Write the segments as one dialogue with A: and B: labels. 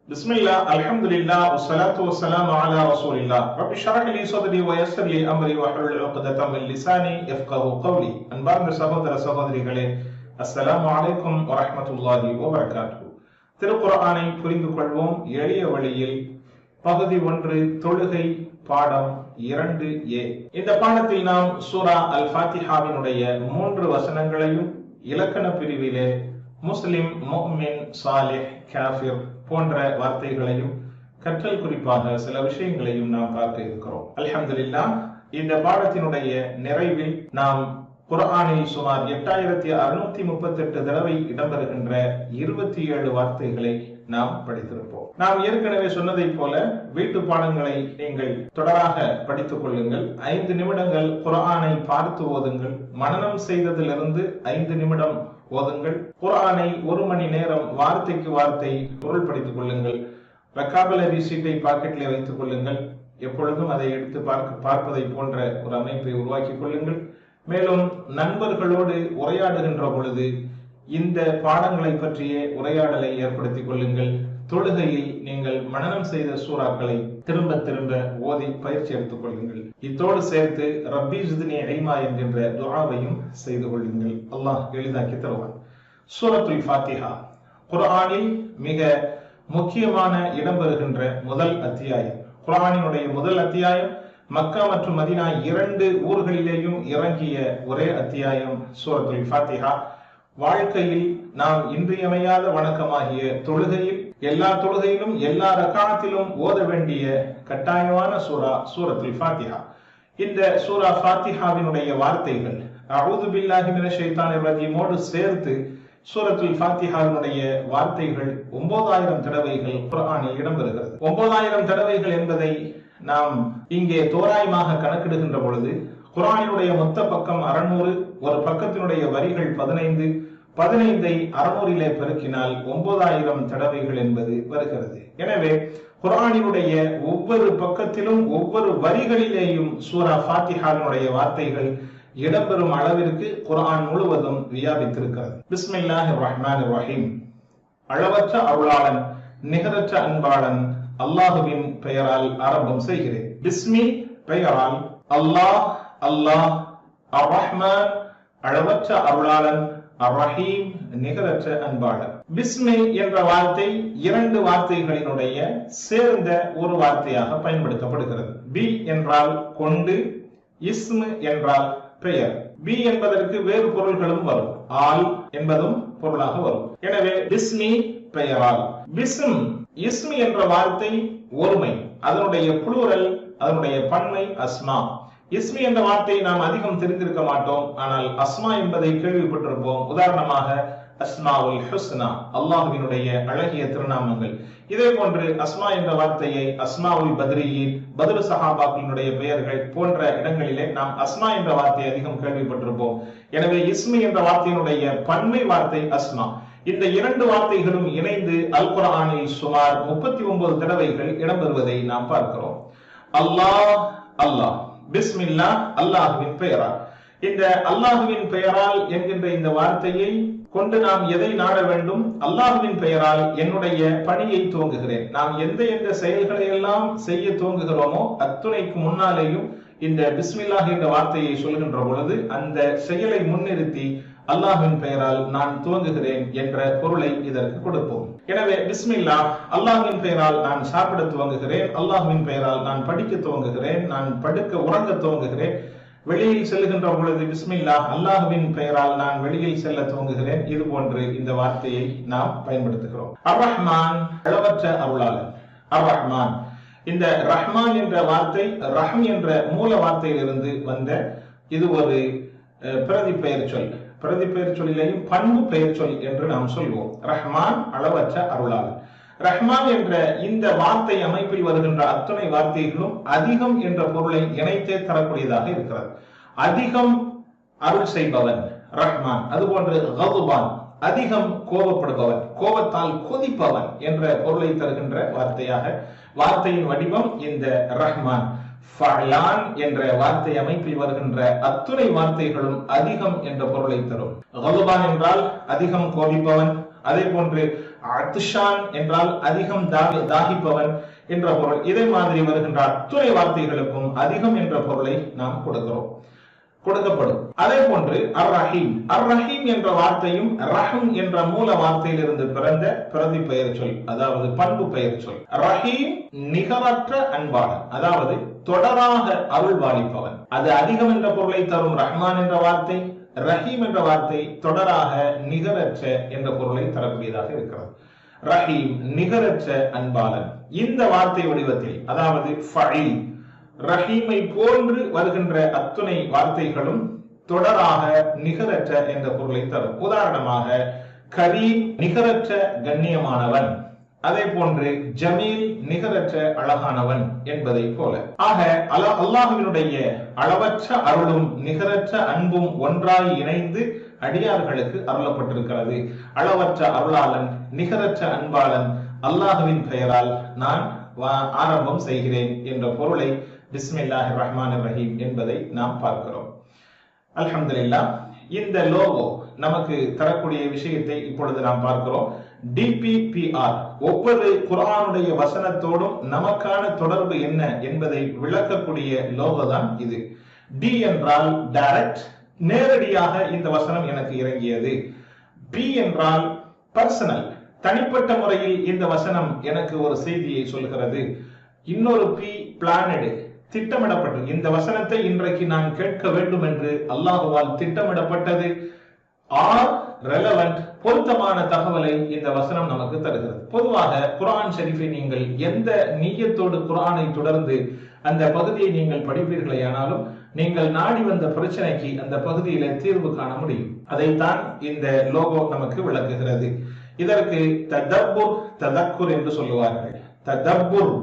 A: Bismillah, alhamdulillah, wassalatu wassalamu ala rasulillah. Rabbi shrah li sadri wa yassir li amri wahlul 'uqdatam min lisani yafqahu qawli. அன்பார்ந்த சகோதர சகோதரிகளே, அஸ்ஸலாமு அலைக்கும் வரஹ்மத்துல்லாஹி வபரகாத்துஹு. திருக்குர்ஆனை புரிந்து கொள்வோம் எளிய வழியில். பகுதி 1, தொழுகை, பாடம் 2a. இந்த பாடத்தில் நாம் சூரா அல்-ஃபாத்திஹாவினுடைய 3 வசனங்களையும் இலக்கண பிரிவிலே முஸ்லிம், முஃமின், சாலிஹ், காஃபிர் போன்ற வார்த்தைகளையும் கற்றல் குறிப்பாக சில விஷயங்களையும் நாம் பார்க்க இருக்கிறோம். அல்ஹம்துலில்லாஹ், இந்த பாடத்தினுடைய நிறைவில் நாம் குர்ஆனில் சுமார் 8638 தடவை இடம்பெறுகின்ற 27 வார்த்தைகளை நாம் படித்திருப்போம். நாம் ஏற்கனவே சொன்னதை போல வீட்டு பாடங்களை நீங்கள் தொடராக படித்துக் கொள்ளுங்கள். 5 நிமிடங்கள் குர்ஆனை பார்த்து ஓதுங்கள். மனனம் செய்ததிலிருந்து 5 நிமிடம் ஓதுங்கள். குர்ஆனை 1 மணி நேரம் வார்த்தைக்கு வார்த்தை பொருள் படித்துக் கொள்ளுங்கள். வெக்காபுலரி சீட்டை பாக்கெட்டிலே வைத்துக் கொள்ளுங்கள். எப்பொழுதும் அதை எடுத்து பார்ப்பதை போன்ற ஒரு அமைப்பை உருவாக்கிக் கொள்ளுங்கள். மேலும் நண்பர்களோடு உரையாடுகின்ற பொழுது இந்த பாடங்களை பற்றிய உரையாடலை ஏற்படுத்திக் கொள்ளுங்கள். தொழுகையில் நீங்கள் மனனம் செய்த சூறாக்களை திரும்ப திரும்ப ஓதி பயிற்சி எடுத்துக் கொள்ளுங்கள். இத்தோடு சேர்த்து ரப்பி ஜித்னி இல்மா என்கின்ற துஆவையும் செய்து கொள்ளுங்கள். அல்லாஹ் எளிதாக்கி தருவான். சூரத்துல் ஃபாத்திஹா குர்ஆனில் மிக முக்கியமான இடம்பெறுகின்ற முதல் அத்தியாயம். குர்ஆனினுடைய முதல் அத்தியாயம் மக்கா மற்றும் மதீனா 2 ஊர்களிலேயும் இறங்கிய ஒரே அத்தியாயம் சூரத்துல் ஃபாத்திஹா. வாழ்க்கையில் நாம் இன்றியமையாத வணக்கமாகிய தொழுகையில், எல்லா தொழுகையிலும் எல்லா ரகாத்திலும் ஓத வேண்டிய கட்டாயமான சூரத்துல் ஃபாத்திஹா. இந்த சூரா ஃபாத்திஹாவினுடைய வார்த்தைகள் அஊது பில்லாஹி மினஷ் ஷைத்தானிர் ரஜீமோடு சேர்த்து சூரத்துல் ஃபாத்திஹாவினுடைய வார்த்தைகள் 9000 தடவைகள் குர்ஆனில் இடம்பெறுகிறது. 9000 தடவைகள் என்பதை நாம் இங்கே தோராயமாக கணக்கிடுகின்ற பொழுது குர்ஆனினுடைய மொத்த பக்கம் 600, ஒரு பக்கத்தினுடைய வரிகள் 15, 15ஐ 600 பெருக்கினால் 9000 தடவைகள் என்பது வருகிறது. எனவே குர்ஆனினுடைய ஒவ்வொரு பக்கத்திலும் ஒவ்வொரு வரிகளிலேயும் சூரா ஃபாத்திஹாவினுடைய வார்த்தைகள் இடம்பெறும் அளவிற்கு குர்ஆன் முழுவதும் வியாபித்திருக்கிறது. பிஸ்மில்லாஹிர் ரஹ்மானிர் ரஹீம். அளவற்ற அருளாளன் நிகரற்ற அன்பாளன் அல்லாஹுவின் பெயரால் ஆரம்பம் செய்கிறேன். பிஸ்மி பெயரால், அல்லாஹ் அல்லாஹ், அர் ரஹ்மான் அளவற்ற அருளாளன், அர் ரஹீம் நிகரற்ற அன்பாளன். பிஸ்மி என்ற வார்த்தை 2 வார்த்தைகளினுடைய சேர்ந்த ஒரு வார்த்தையாக பயன்படுத்தப்படுகிறது. பி என்றால் கொண்டு, இஸ்மு என்றால் பெயர். பி என்பதற்கு வேறு பொருள்களும் வரும். ஆல் என்பதும் பொருளாக வரும். எனவே பிஸ்மி பெயரால். பிஸ்ம், இஸ்மி என்ற வார்த்தை ஒருமை, அதனுடைய புளூரல், அதனுடைய பன்மை அஸ்மா. இஸ்மி என்ற வார்த்தையை நாம் அதிகம் தெரிந்திருக்க மாட்டோம், ஆனால் அஸ்மா என்பதை கேள்விப்பட்டிருப்போம். உதாரணமாக அஸ்மாவுல் ஹுஸ்னா, அல்லாஹ்வினுடைய அழகிய திருநாமங்கள். இதே போன்று அஸ்மா என்ற வார்த்தையை அஸ்மாவுல் பத்ரியின், பத்ரு சஹாபாக்களினுடைய பெயர்கள் போன்ற இடங்களிலே நாம் அஸ்மா என்ற வார்த்தையை அதிகம் கேள்விப்பட்டிருப்போம். எனவே இஸ்மி என்ற வார்த்தையினுடைய பன்மை வார்த்தை அஸ்மா. இந்த 2 வார்த்தைகளும் இணைந்து அல் குர்ஆனில் சுமார் 39 தடவைகள் இடம்பெறுவதை நாம் பார்க்கிறோம். அல்லாஹ் அல்லாஹ், பிஸ்மில்லாஹ் அல்லாஹ்வின் பெயரால். இந்த அல்லாஹ்வின் பெயரால் என்கின்ற இந்த வார்த்தையை கொண்டு நாம் எதை நாட வேண்டும்? அல்லாஹ்வின் பெயரால் என்னுடைய பணியை துவங்குகிறேன். நாம் எந்த செயல்களை எல்லாம் செய்ய துவங்குகிறோமோ அத்துணைக்கு முன்னாலேயும் இந்த பிஸ்மில்லாஹ் என்ற வார்த்தையை சொல்கின்ற பொழுது அந்த செயலை முன்னிறுத்தி அல்லாஹ்வின் பெயரால் நான் துவங்குகிறேன் என்ற பொருளை இதற்கு கொடுப்போம். எனவே பிஸ்மில்லாஹ், அல்லாஹ்வின் பெயரால் நான் சாப்பிட துவங்குகிறேன், அல்லாஹ்வின் பெயரால் நான் படிக்க துவங்குகிறேன், நான் படுக்க உறங்க துவங்குகிறேன், வெளியில் செல்லுகின்ற பொழுது பிஸ்மில்லாஹ் அல்லாஹ்வின் பெயரால் நான் வெளியில் செல்ல துவங்குகிறேன். இது போன்று இந்த வார்த்தையை நாம் பயன்படுத்துகிறோம். அர் ரஹ்மான் அளவற்ற அருளாளன். அர் ரஹ்மான், இந்த ரஹ்மான் என்ற வார்த்தை ரஹம் என்ற மூல வார்த்தையிலிருந்து வந்த இது ஒரு பிரதி பெயர் சொல். பிரதி பெயர் சொல்லிலேயும் பண்பு பெயர் சொல் என்று நாம் சொல்வோம். ரஹ்மான் அளவற்ற அருளாளன். ரஹ்மான் என்ற இந்த வார்த்தை அமைப்பில் வருகின்ற அத்தனை வார்த்தைகளும் அதிகம் என்ற பொருளை இணைத்தே தரக்கூடியதாக இருக்கிறது. அதிகம் அருள் செய்பவன் ரஹ்மான். அதுபோன்று கதுபான், அதிகம் கோபப்படுபவன், கோபத்தால் கொதிப்பவன் என்ற பொருளை தருகின்ற வார்த்தையாக வார்த்தையின் வடிவம் இந்த ரஹ்மான். ஃபஅலான் என்ற வார்த்தை அமைப்பில் வருகின்ற அத்துணை வார்த்தைகளும் அதிகம் என்ற பொருளை தரும். கதுபான் என்றால் அதிகம் கோபிப்பவன், அதே போன்று அத்ஷான் என்றால் அதிகம் தாகிப்பவன் என்ற பொருள். இதே மாதிரி வருகின்ற அத்துணை வார்த்தைகளுக்கும் அதிகம் என்ற பொருளை நாம் கொடுக்கப்படும். அதே போன்று அர் ரஹீம், அர் ரஹீம் என்ற வார்த்தையும் ரஹம் என்ற மூல வார்த்தையிலிருந்து பிறந்த பிரதி பெயர் சொல், அதாவது பண்பு பெயர் சொல். ரஹீம் நிகரற்ற அன்பாளன், அதாவது தொடராக அருள் பாலிப்பவன். அது அதிகம் என்ற பொருளை தரும் ரஹ்மான் என்ற வார்த்தை. ரஹீம் என்ற வார்த்தை தொடராக நிகரற்ற என்ற பொருளை தரக்கூடியதாக இருக்கிறது. ரஹீம் நிகரற்ற அன்பாளன். இந்த வார்த்தை வடிவத்தில், அதாவது ஃபஈல், ரஹீமை போன்று வருகின்ற அத்துணை வார்த்தைகளும் தொடராக நிகரற்ற என்ற பொருளை தரும். உதாரணமாக கரீம் நிகரற்ற கண்ணியமானவன், அதே போன்று ஜமீல் நிகரற்ற அழகானவன் என்பதை போல. ஆக அல்லாஹ்வினுடைய அளவற்ற அருளும் நிகரற்ற அன்பும் ஒன்றாய் இணைந்து அடியார்களுக்கு அருளப்பட்டிருக்கிறது. அளவற்ற அருளாளன், நிகரற்ற அன்பாளன் அல்லாஹ்வின் பெயரால் நான் ஆரம்பம் செய்கிறேன் என்ற பொருளை பிஸ்மில்லாஹிர் ரஹ்மானிர் ரஹீம் என்பதை நாம் பார்க்கிறோம். அல்ஹம்துலில்லாஹ். இந்த லோகோ நமக்கு தரக்கூடிய விஷயத்தை இப்பொழுது நாம் பார்க்கிறோம். DPPR, ஒவ்வொரு குர்ஆனுடைய வசனத்தோடும் நமக்கான தொடர்பு என்ன என்பதை விளக்கக்கூடிய லோகோ தான் இது. டி என்றால் டைரக்ட், நேரடியாக இந்த வசனம் எனக்கு இறங்கியது. பி என்றால் பர்சனல், தனிப்பட்ட முறையில் இந்த வசனம் எனக்கு ஒரு செய்தியை சொல்கிறது. இன்னொரு பி பிளானட், திட்டமிடப்பட்டது. இந்த வசனத்தை இன்றைக்கு நான் கேட்க வேண்டும் என்று அல்லாஹ்வால் திட்டமிடப்பட்டது. ஆர் ரெலவென்ட், பொருத்தமான தகவலை இந்த வசனம் நமக்கு தருகிறது. பொதுவாக குர்ஆன் ஷரீஃபை நீங்கள் எந்த நிய்யத்தோடு குர்ஆனை தொடர்ந்து அந்த பகுதியை நீங்கள் படிப்பீர்களேயானாலும் நீங்கள் நாடி வந்த பிரச்சனைக்கு அந்த பகுதியில தீர்வு காண முடியும். அதைத்தான் இந்த லோகோ நமக்கு விளக்குகிறது. இதற்கு ததப்புர், ததக்குர் என்று சொல்லுவார்கள். ததப்புர்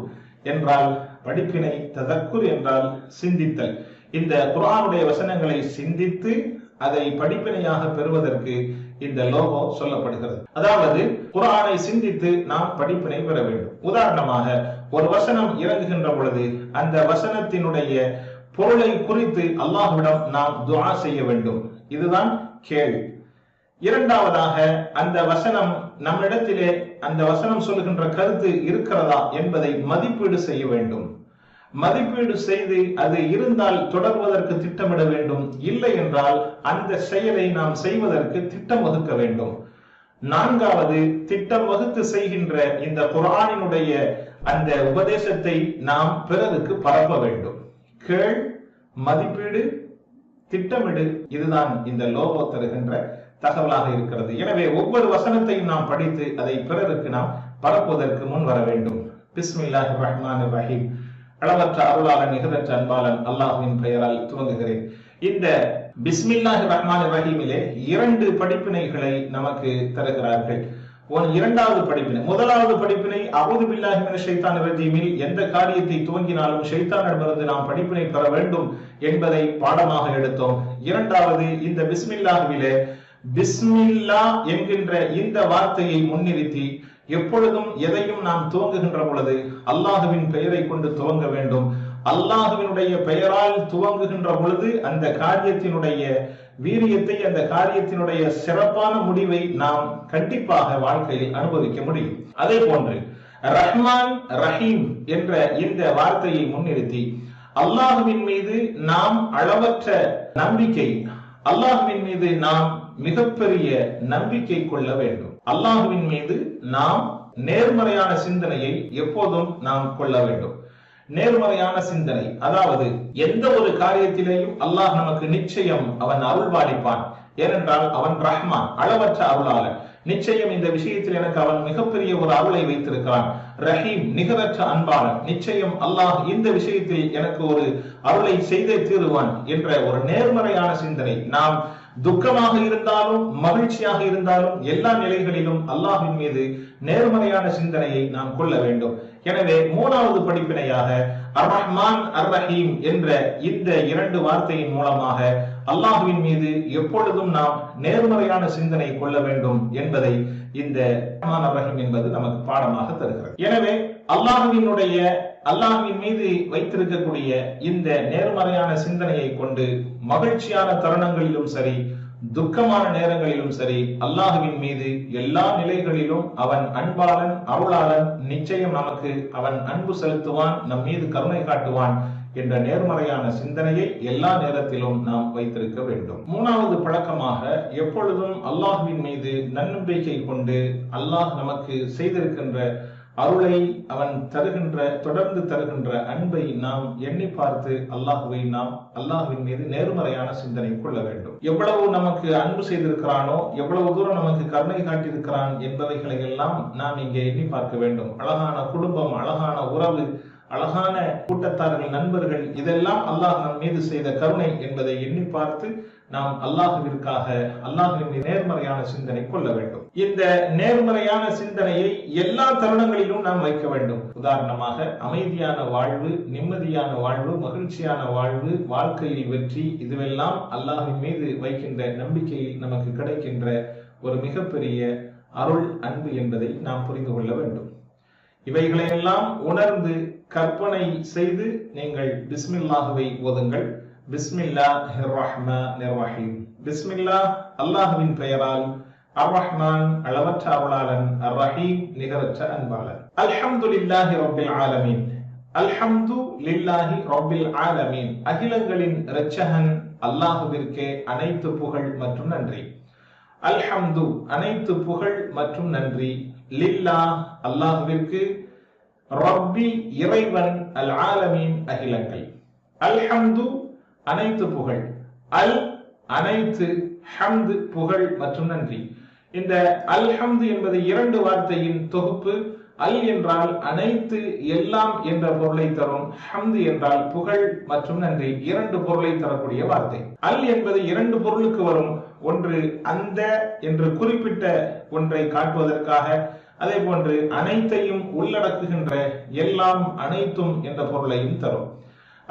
A: என்றால் படிப்பினை, ததக்குர் என்றால் சிந்தித்தல். இந்த குர்ஆனுடைய வசனங்களை சிந்தித்து அதை படிப்பினையாக பெறுவதற்கு இந்த லோகோ சொல்லப்படுகிறது. அதாவது குர்ஆனை சிந்தித்து நாம் படிப்பினை பெற வேண்டும். உதாரணமாக ஒரு வசனம் இறங்குகின்ற பொழுது அந்த வசனத்தினுடைய பொருளை குறித்து அல்லாஹ்விடம் நாம் துஆ செய்ய வேண்டும். இதுதான் கேள்வி. இரண்டாவதாக அந்த வசனம் நம்மிடத்திலே அந்த வசனம் சொல்லுகின்ற கருத்து இருக்கிறதா என்பதை மதிப்பீடு செய்ய வேண்டும். மதிப்பீடு செய்து அது இருந்தால் தொடர்வதற்கு திட்டமிட வேண்டும். இல்லை என்றால் அந்த செயலை நாம் செய்வதற்கு திட்டம் வகுக்க வேண்டும். நான்காவது, திட்டம் வகுத்து செய்கின்ற இந்த குர்ஆனினுடைய அந்த உபதேசத்தை நாம் பிறருக்கு பரப்ப வேண்டும். கேள், மதிப்பீடு, திட்டமிடு, இதுதான் இந்த லோகோ தருகின்ற தகவலாக இருக்கிறது. எனவே ஒவ்வொரு வசனத்தையும் நாம் படித்து அதை பிறருக்கு நாம் பரப்புவதற்கு முன் வர வேண்டும். பிஸ்மில்லாஹிர் ரஹ்மானிர் ரஹீம், அளவற்ற அருளாளன் நிகரற்ற அன்பாளன் அல்லாஹ்வின் பெயரால் துவங்குகிறேன். இந்த பிஸ்மில்லாஹிர் ரஹ்மானிர் ரஹீமிலே 2 படிப்பினைகளை நமக்கு தருகிறார்கள். இரண்டாவது படிப்பினை, முதலாவது படிப்பினை அஊது பில்லாஹி மினஷ் ஷைத்தானிர் ரஜீமில் எந்த காரியத்தை துவங்கினாலும் ஷைத்தானிடமிருந்து நாம் படிப்பினை பெற வேண்டும் என்பதை பாடமாக எடுத்தோம். இரண்டாவது, இந்த பிஸ்மில்லாஹ்விலே பிஸ்மில்லா என்கின்ற இந்த வார்த்தையை முன்னிறுத்தி எப்பொழுதும் எதையும் நாம் துவங்குகின்ற பொழுது அல்லாஹ்வின் பெயரை கொண்டு துவங்க வேண்டும். அல்லாஹ்வினுடைய பெயரால் துவங்குகின்ற பொழுது அந்த காரியத்தினுடைய வீரியத்தை, அந்த காரியத்தினுடைய சிறப்பான முடிவை நாம் கண்டிப்பாக வாழ்க்கையில் அனுபவிக்க முடியும். அதே போன்று ரஹ்மான் ரஹீம் என்ற இந்த வார்த்தையை முன்னிறுத்தி அல்லாஹ்வின் மீது நாம் அளவற்ற நம்பிக்கை, அல்லாஹ்வின் மீது நாம் மிகப்பெரிய நம்பிக்கை கொள்ள வேண்டும். அல்லாஹ்வின் மீது நாம் நேர்மறையான சிந்தனையை எப்போதும் நாம் கொள்ள வேண்டும். நேர்மறையான சிந்தனை, அதாவது எந்த ஒரு காரியத்திலேயும் அல்லாஹ் நமக்கு நிச்சயம் அவன் அருள்பாலிப்பான். ஏனென்றால் அவன் ரஹ்மான், அளவற்ற அருளாளன். நிச்சயம் இந்த விஷயத்தில் எனக்கு அவன் மிகப்பெரிய ஒரு அருளை வைத்திருக்கிறான். ரஹீம், நிகரற்ற அன்பாளன். நிச்சயம் அல்லாஹ் இந்த விஷயத்தில் எனக்கு ஒரு அருளை செய்தே தீருவான் என்ற ஒரு நேர்மறையான சிந்தனை. நாம் துக்கமாக இருந்தாலும் மகிழ்ச்சியாக இருந்தாலும் எல்லா நிலைகளிலும் அல்லாஹ்வின் மீது நேர்மறையான சிந்தனையை நாம் கொள்ள வேண்டும். எனவே மூணாவது படிப்பினையாக அர் ரஹ்மான் அர் ரஹீம் என்ற இந்த 2 வார்த்தையின் மூலமாக அல்லாஹ்வின் மீது எப்பொழுதும் நாம் நேர்மறையான சிந்தனை கொள்ள வேண்டும் என்பதை இந்த ரஹ்மான் அர் ரஹீம் என்பது நமக்கு பாடமாக தருகிறது. எனவே அல்லாஹ்வின் மீது வைத்திருக்கக்கூடிய இந்த நேர்மறையான சிந்தனையை கொண்டு மகிழ்ச்சியான தருணங்களிலும் சரி, துக்கமான நேரங்களிலும் சரி அல்லாஹுவின் மீது எல்லா நிலைகளிலும் அவன் அன்பாளன், அருளாளன், நிச்சயம் நமக்கு அவன் அன்பு செலுத்துவான், நம் மீது கருணை காட்டுவான் என்ற நேர்மறையான சிந்தனையை எல்லா நேரத்திலும் நாம் வைத்திருக்க வேண்டும். மூணாவது பழக்கமாக எப்பொழுதும் அல்லாஹுவின் மீது நன்னம்பிக்கை கொண்டு அல்லாஹ் நமக்கு செய்திருக்கின்ற அருளை, அவன் தொடர்ந்து தருகின்ற அன்பை நாம் எண்ணி பார்த்து அல்லாஹுவின் மீது நேர்மறையான சிந்தனை கொள்ள வேண்டும். எவ்வளவு நமக்கு அன்பு செய்திருக்கிறானோ, எவ்வளவு தூரம் நமக்கு கருணை காட்டியிருக்கிறான் என்பவைகளை எல்லாம் நாம் இங்கே எண்ணி பார்க்க வேண்டும். அழகான குடும்பம், அழகான உறவு, அழகான கூட்டத்தார்கள், நண்பர்கள், இதெல்லாம் அல்லாஹ் நம் மீது செய்த கருணை என்பதை எண்ணி பார்த்து நாம் அல்லாஹுவின் மீது நேர்மறையான சிந்தனை கொள்ள வேண்டும். இந்த நேர்மறையான சிந்தனையை எல்லா தருணங்களிலும் நாம் வைக்க வேண்டும். உதாரணமாக அமைதியான வாழ்வு, நிம்மதியான வாழ்வு, மகிழ்ச்சியான வாழ்வு, வாழ்க்கையில் வெற்றி, இதுவெல்லாம் அல்லாஹ்வின் மீது வைக்கின்ற நம்பிக்கையில் நமக்கு கிடைக்கின்ற ஒரு மிகப்பெரிய அருள், அன்பு என்பதை நாம் புரிந்து கொள்ள வேண்டும். இவைகளையெல்லாம் உணர்ந்து கற்பனை செய்து நீங்கள் பிஸ்மில்லாஹுவை ஓதுங்கள். பிஸ்மில்லாஹிர் ரஹ்மானிர் ரஹீம். பிஸ்மில்லாஹ் அல்லாஹ்வின் பெயரால், அர் ரஹ்மான் அளவற்ற அருளாளன், அர் ரஹீம் நிகரற்ற அன்பாளன். அல்ஹம்துலில்லாஹி ரப்பில் ஆலமீன். அல்ஹம்து லில்லாஹி ரப்பில் ஆலமீன். அகிலங்களின் இரட்சகன் அல்லாஹுவிற்கே அனைத்து புகழ் மற்றும் நன்றி. அல்ஹம்து அனைத்து புகழ் மற்றும் நன்றி. லில்லாஹ் அல்லாஹுவிற்கு, ரப்பி இறைவன், அல் ஆலமீன் அகிலங்கள். அல்ஹம்து அனைத்து புகழ், அல் அனைத்து, ஹம்து புகழ் மற்றும் நன்றி. இந்த அல்ஹம்து என்பது இரண்டு வார்த்தையின் தொகுப்பு. அல் என்றால் அனைத்து, எல்லாம் என்ற பொருளை தரும். ஹம்து என்றால் புகழ் மற்றும் நன்றி, இரண்டு பொருளை தரக்கூடிய வார்த்தை. அல் என்பது இரண்டு பொருளுக்கு வரும். ஒன்று அந்த என்று குறிப்பிட்ட ஒன்றை காட்டுவதற்காக, அதே போன்று அனைத்தையும் உள்ளடக்குகின்ற எல்லாம், அனைத்தும் என்ற பொருளையும் தரும்.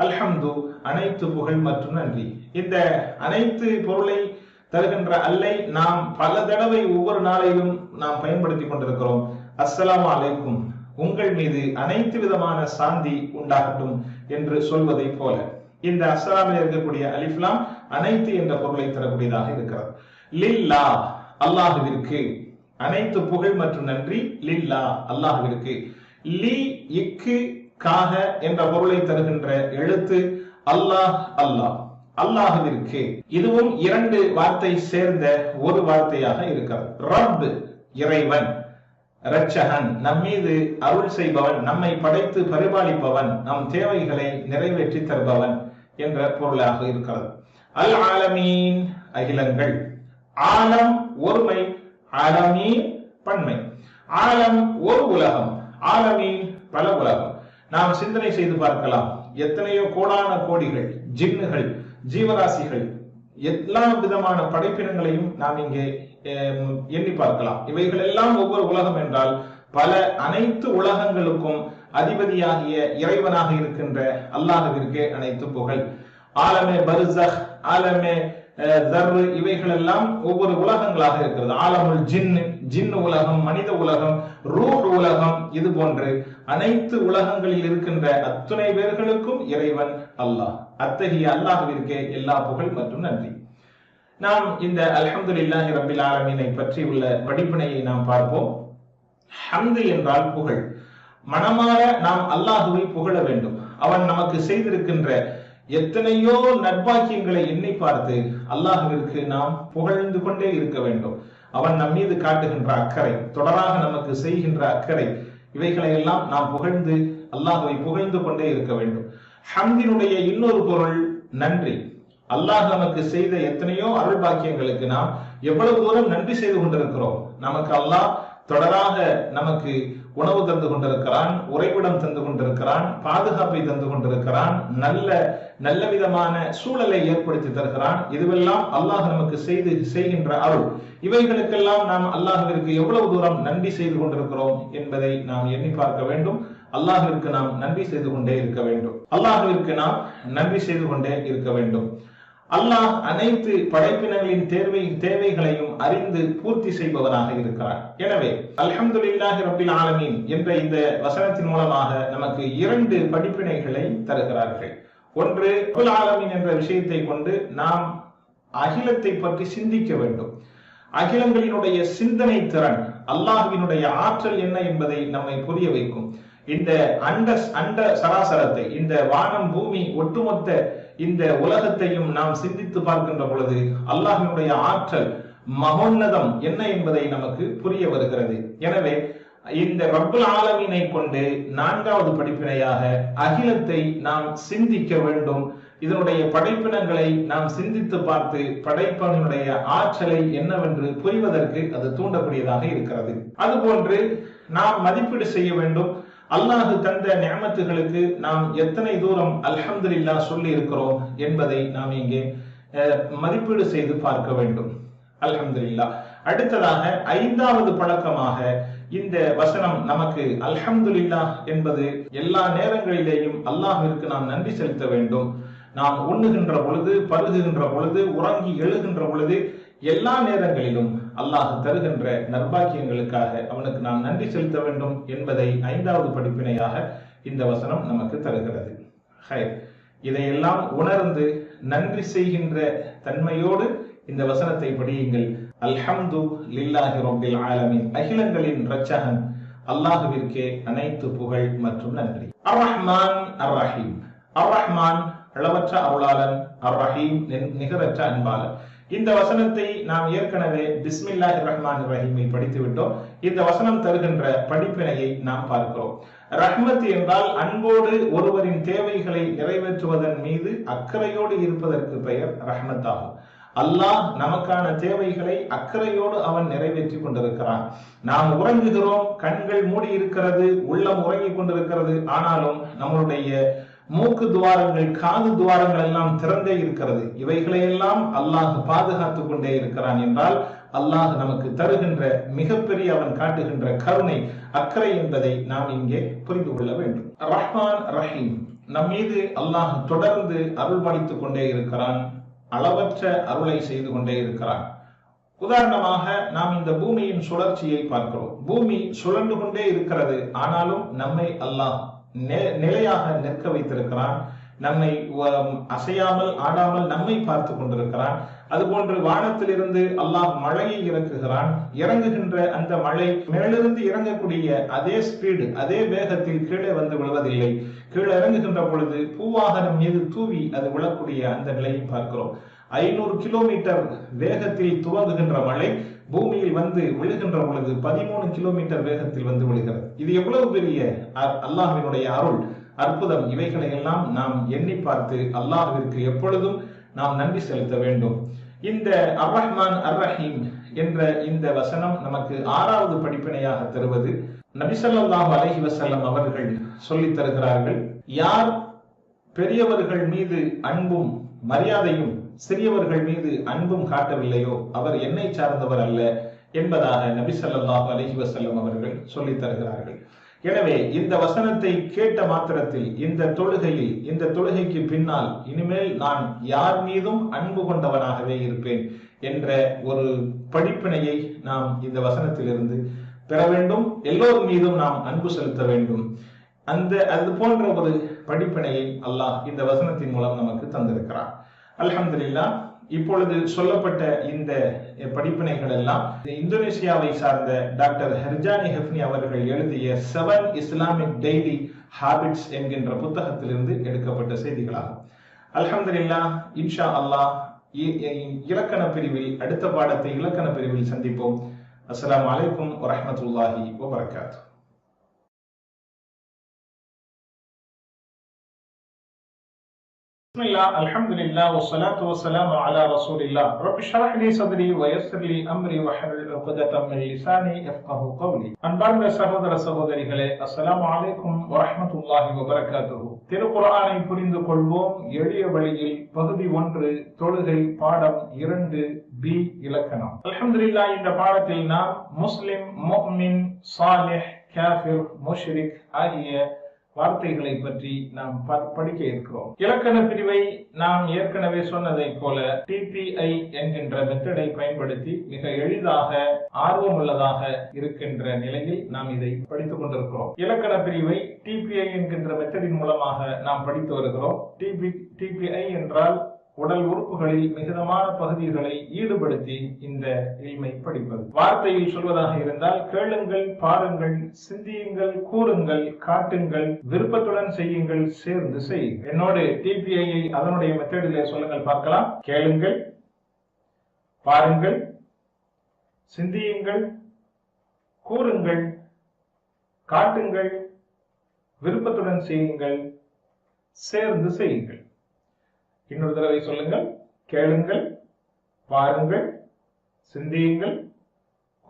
A: அல்ஹம்து அனைத்து புகழ் மற்றும் நன்றி. இந்த அனைத்து பொருளை தருகின்ற அல்லை நாம் பல தடவை ஒவ்வொரு நாளையிலும் நாம் பயன்படுத்திக் கொண்டிருக்கிறோம். அஸ்ஸலாமு அலைக்கும், உங்கள் மீது அனைத்து விதமான சாந்தி உண்டாகட்டும் என்று சொல்வதை போல இந்த அஸ்ஸலாமில் இருக்கக்கூடிய அலிஃப்லாம் அனைத்து என்ற பொருளை தரக்கூடியதாக இருக்கிறது. லில்லா அல்லாஹுவிற்கு அனைத்து புகழ் மற்றும் நன்றி. லில்லா அல்லாஹுவிற்கு. லி இக்கு காக என்ற பொருளை தருகின்ற எழுத்து அல்லாஹ், அல்லாஹ் அல்லாஹுவிற்கு. இதுவும் இரண்டு வார்த்தை சேர்ந்த ஒரு வார்த்தையாக இருக்கிறது. ரப் இறைவன், இரட்சகன் நம் மீது அருள் செய்பவன், நம்மை படைத்து பரிபாலிப்பவன், நம் தேவைகளை நிறைவேற்றி தருபவன் என்ற பொருளாக இருக்கிறது. அல் ஆலமீன் அகிலங்கள். ஆலம் ஒருமை, ஆலமீன் பன்மை. ஆலம் ஒரு உலகம், ஆலமீன் பல உலகம். நாம் சிந்தனை செய்து பார்க்கலாம். எத்தனையோ கோடான கோடிகள் ஜின்னுகள், ஜீவராசிகள், எல்லா விதமான படைப்பினங்களையும் நாம் இங்கே எண்ணி பார்க்கலாம். இவைகள் எல்லாம் ஒவ்வொரு உலகம் என்றால் பல அனைத்து உலகங்களுக்கும் அதிபதியாகிய இறைவனாக இருக்கின்ற அல்லாஹ்விற்கே அனைத்து புகழ். ஆலமே பர்ஸக், ஆலமே தர்ரு, இவைகள் எல்லாம் ஒவ்வொரு உலகங்களாக இருக்கிறது. ஆலமுல் ஜின், ஜின் உலகம், மனித உலகம், ரூஹ் உலகம், இது போன்று அனைத்து உலகங்களில் இருக்கின்ற அத்துணை பேர்களுக்கும் இறைவன் அல்லாஹ். அத்தகைய அல்லாஹ்விற்கே எல்லா புகழ் மற்றும் நன்றி. நாம் இந்த அல்ஹம்துலில்லாஹி ரப்பில் ஆலமீனை பற்றி உள்ள படிப்பினையை நாம் பார்ப்போம். ஹம்து என்றால் புகழ். மனமாற நாம் அல்லாஹுவை புகழ வேண்டும். அவன் நமக்கு செய்திருக்கின்ற எத்தனையோ நற்பாக்கியங்களை எண்ணி பார்த்து அல்லாஹுவிற்கு நாம் புகழ்ந்து கொண்டே இருக்க வேண்டும். அவன் நம் மீது காட்டுகின்ற அக்கறை, தொடராக நமக்கு செய்கின்ற அக்கறை, இவைகளை எல்லாம் நாம் புகழ்ந்து அல்லாஹுவை புகழ்ந்து கொண்டே இருக்க வேண்டும். ஹம்தினுடைய இன்னொரு பொருள் நன்றி. அல்லாஹ் நமக்கு செய்த எத்தனையோ அருள் பாக்கியங்களுக்கு நாம் எவ்வளவு தூரம் நன்றி செய்து கொண்டிருக்கிறோம். நமக்கு அல்லாஹ் தொடராக நமக்கு உணவு தந்து கொண்டிருக்கிறான், உறைவிடம் தந்து கொண்டிருக்கிறான், பாதுகாப்பை தந்து கொண்டிருக்கிறான், நல்ல விதமான சூழலை ஏற்படுத்தி தருகிறான். இதுவெல்லாம் அல்லாஹ் நமக்கு செய்கின்ற அருள். இவைகளுக்கெல்லாம் நாம் அல்லாஹ்விற்கு எவ்வளவு தூரம் நன்றி செய்து கொண்டிருக்கிறோம் என்பதை நாம் எண்ணி பார்க்க வேண்டும். அல்லாஹ்விற்கு நாம் நன்றி செய்து கொண்டே இருக்க வேண்டும். அல்லாஹ்விற்கு நாம் நன்றி செய்து கொண்டே இருக்க வேண்டும். அல்லாஹ் அனைத்து படைப்பினங்களின் தேவைகளையும் அறிந்து பூர்த்தி செய்பவனாக இருக்கிறார். எனவே அல்ஹம்துலில்லாஹி ரப்பில் ஆலமீன் என்ற இந்த வசனத்தின் மூலமாக நமக்கு இரண்டு படிப்பினைகளை தருகிறார்கள். ஒன்று, ரப்புல் ஆலமீன் என்ற விஷயத்தை கொண்டு நாம் அகிலத்தை பற்றி சிந்திக்க வேண்டும். அகிலங்களினுடைய சிந்தனை திறன், அல்லாஹ்வினுடைய ஆற்றல் என்ன என்பதை நம்மை புரிய வைக்கும். இந்த அண்ட சராசரத்தை, இந்த வானம் பூமி ஒட்டுமொத்த இந்த உலகத்தையும் நாம் சிந்தித்து பார்க்கின்ற பொழுது அல்லாஹ்வினுடைய ஆற்றல் மகோன்னதம் என்ன என்பதை நமக்கு புரிய வருகிறது. எனவே இந்த ரப்புல் ஆலமீனை கொண்டு 4வது படிப்பினையாக அகிலத்தை நாம் சிந்திக்க வேண்டும். இதனுடைய படைப்பினங்களை நாம் சிந்தித்து பார்த்து படைப்பனுடைய ஆற்றலை என்னவென்று புரிவதற்கு அது தூண்டக்கூடியதாக இருக்கிறது. அதுபோன்று நாம் மதிப்பீடு செய்ய வேண்டும். அல்லாஹ் தந்த நிஅமத்துகளுக்கு நாம் எத்தனை தூரம் அல்ஹம்துலில்லாஹ் சொல்லி இருக்கிறோம் என்பதை நாம் இங்கே மதிப்பீடு செய்து பார்க்க வேண்டும். அல்ஹம்துலில்லாஹ். அடுத்ததாக 5வது பழக்கமாக இந்த வசனம் நமக்கு அல்ஹம்துலில்லாஹ் என்பது எல்லா நேரங்களிலேயும் அல்லாஹ்விற்கு நாம் நன்றி செலுத்த வேண்டும். நாம் உண்ணுகின்ற பொழுது, பருகுகின்ற பொழுது, உறங்கி எழுகின்ற பொழுது, எல்லா நேரங்களிலும் அல்லாஹ் தருகின்ற நற்பாக்கியங்களுக்காக அவனுக்கு நாம் நன்றி செலுத்த வேண்டும் என்பதை 5வது படிப்பினையாக இந்த வசனம் நமக்கு தருகிறது. இதையெல்லாம் உணர்ந்து நன்றி செய்கின்ற தன்மையோடு இந்த வசனத்தை படியுங்கள். அல்ஹம்து லில்லாஹி ரப்பில் ஆலமீன், அகிலங்களின் இரட்சகன் அல்லாஹ்விற்கே அனைத்து புகழ் மற்றும் நன்றி. அர் ரஹ்மான் அர் ரஹீம். அர் ரஹ்மான் அளவற்ற அருளாளன், அர் ரஹீம் நிகரற்ற அன்பாளன். இந்த வசனத்தை நாம் ஏற்கனவே பிஸ்மில்லாஹிர் ரஹ்மானிர் ரஹீமில் படித்து விட்டோம். இந்த வசனம் தருகின்ற படிப்பினையை நாம் பார்க்கிறோம். ரஹ்மத் என்றால் அன்போடு ஒருவரின் தேவைகளை நிறைவேற்றுவதன் மீது அக்கறையோடு இருப்பதற்கு பெயர் ரஹ்மத் ஆகும். அல்லாஹ் நமக்கான தேவைகளை அக்கறையோடு அவன் நிறைவேற்றி கொண்டிருக்கிறான். நாம் உறங்குகிறோம், கண்கள் மூடி இருக்கிறது, உள்ளம் உறங்கிக் கொண்டிருக்கிறது. ஆனாலும் நம்மளுடைய மூக்கு துவாரங்கள், காது துவாரங்கள் எல்லாம் திறந்தே இருக்கிறது. இவைகளையெல்லாம் அல்லாஹ் பாதுகாத்துக் கொண்டே இருக்கிறான் என்றால் அல்லாஹ் நமக்கு தருகின்ற மிகப்பெரிய அவன் காட்டுகின்ற கருணை, அக்கறை என்பதை நாம் இங்கே புரிந்து கொள்ள வேண்டும். ரஹ்மான் ரஹீம், நம் மீது அல்லாஹ் தொடர்ந்து அருள்பாலித்துக் கொண்டே இருக்கிறான், அளவற்ற அருளை செய்து கொண்டே இருக்கிறான். உதாரணமாக நாம் இந்த பூமியின் சுழற்சியை பார்க்கிறோம். பூமி சுழன்று கொண்டே இருக்கிறது, ஆனாலும் நம்மை அல்லாஹ் நிலையாக நிற்க வைத்திருக்கிறான். நம்மை அசையாமல் ஆடாமல் நம்மை பார்த்து கொண்டிருக்கிறான். அதுபோன்று வானத்திலிருந்து அல்லாஹ் மழையை இறக்குகிறான். இறங்குகின்ற அந்த மழை மேலிருந்து இறங்கக்கூடிய அதே ஸ்பீடு, அதே வேகத்தில் கீழே வந்து விழுவதில்லை. கீழே இறங்குகின்ற பொழுது பூவாகனம் மீது தூவி அது விழக்கூடிய அந்த நிலையை பார்க்கிறோம். 500 கிலோமீட்டர் வேகத்தில் துவங்குகின்ற மழை பூமியில் வந்து விழுகின்ற பொழுது 13 கிலோமீட்டர் வேகத்தில் வந்து விழுகிறது. இது எவ்வளவு பெரிய அல்லாஹ்வினுடைய அருள், அற்புதம். இவைகளை எல்லாம் நாம் எண்ணி பார்த்து அல்லாஹ்விற்கு எப்பொழுதும் நாம் நன்றி செலுத்த வேண்டும். இந்த அர் ரஹ்மான் அர் ரஹீம் என்ற இந்த வசனம் நமக்கு 6வது படிப்பினையாக தருவது நபி ஸல்லல்லாஹு அலைஹி வஸல்லம் அவர்கள் சொல்லித் தருகிறார்கள். யார் பெரியவர்கள் மீது அன்பும் மரியாதையும் சிறியவர்கள் மீது அன்பும் காட்டவில்லையோ அவர் என்னை சார்ந்தவர் அல்ல என்பதாக நபி ஸல்லல்லாஹு அலைஹி வஸல்லம் அவர்கள் சொல்லித் தருகிறார்கள். எனவே இந்த வசனத்தை கேட்ட மாத்திரத்தில் இந்த தொழுகையில், இந்த தொழுகைக்கு பின்னால் இனிமேல் நான் யார் மீதும் அன்பு கொண்டவனாகவே இருப்பேன் என்ற ஒரு படிப்பினையை நாம் இந்த வசனத்திலிருந்து பெற வேண்டும். எல்லோர் மீதும் நாம் அன்பு செலுத்த வேண்டும். அது போன்ற ஒரு படிப்பினையை அல்லாஹ் இந்த வசனத்தின் மூலம் நமக்கு தந்திருக்கிறார். அல்ஹம்துலில்லாஹ். இப்பொழுது சொல்லப்பட்ட இந்த படிப்பினைகள் எல்லாம் இந்தோனேசியாவை சார்ந்த டாக்டர் ஹர்ஜானி ஹெஃப்னி அவர்கள் எழுதிய 7 இஸ்லாமிக் டெய்லி ஹாபிட்ஸ் என்கின்ற புத்தகத்திலிருந்து எடுக்கப்பட்ட செய்திகளாகும். அல்ஹம்துலில்லாஹ். இன்ஷா அல்லாஹ் இலக்கண பிரிவில், அடுத்த பாடத்தை இலக்கண பிரிவில் சந்திப்போம். அஸ்ஸலாமு அலைக்கும் வரஹ்மத்துல்லாஹி வபரகாத்துஹு. பிஸ்மில்லாஹ், அல்ஹம்துலில்லாஹ், வஸ்ஸலாத்து வஸ்ஸலாமு அலா ரசூலில்லாஹ். ரப்பி ஷ்ரஹ் லி ஸத்ரி வ யஸ்ஸிர் லி அம்ரி வஹ்லுல் உக்ததம் மின் லிசானி யஃப்கஹு கவ்லி. அன்பார்ந்த சகோதர சகோதரிகளே, அஸ்ஸலாமு அலைக்கும் வரஹ்மத்துல்லாஹி வபரகாத்துஹு. திருக்குர்ஆனை புரிந்து கொள்வோம் எளிய வழியில், பகுதி 1, தொழுகை, பாடம் 2, பி, இலக்கணம். அல்ஹம்துலில்லாஹ். இந்த பாடத்தில் நாம் முஸ்லிம், முஃமின், சாலிஹ், காஃபிர், முஷ்ரிக் ஆகிய வார்த்தைகளை பற்றி நாம் படிக்க இருக்கிறோம். இலக்கண பிரிவை நாம் ஏற்கனவே சொன்னதை போல டிபிஐ என்கின்ற மெத்தடை பயன்படுத்தி மிக எளிதாக, ஆர்வமுள்ளதாக இருக்கின்ற நிலையில் நாம் இதை படித்துக் கொண்டிருக்கிறோம். இலக்கண பிரிவை டிபிஐ என்கின்ற மெத்தடின் மூலமாக நாம் படித்து வருகிறோம். டிபிஐ என்றால் உடல் உறுப்புகளில் மிகுதமான பகுதிகளை ஈடுபடுத்தி இந்த இல்மை படிப்பது. வார்த்தையில் சொல்வதாக இருந்தால் கேளுங்கள், பாருங்கள், சிந்தியுங்கள், கூறுங்கள், காட்டுங்கள், விருப்பத்துடன் செய்யுங்கள், சேர்ந்து செய்யுங்கள். என்னோடு டிபிஐ அதனுடைய மெத்தடிலே சொல்லுங்கள் பார்க்கலாம். கேளுங்கள், பாருங்கள், சிந்தியுங்கள், கூறுங்கள், காட்டுங்கள், விருப்பத்துடன் செய்யுங்கள், சேர்ந்து செய்யுங்கள். இன்னொரு தடவை சொல்லுங்கள். கேளுங்கள், பாருங்கள், சிந்தியுங்கள்,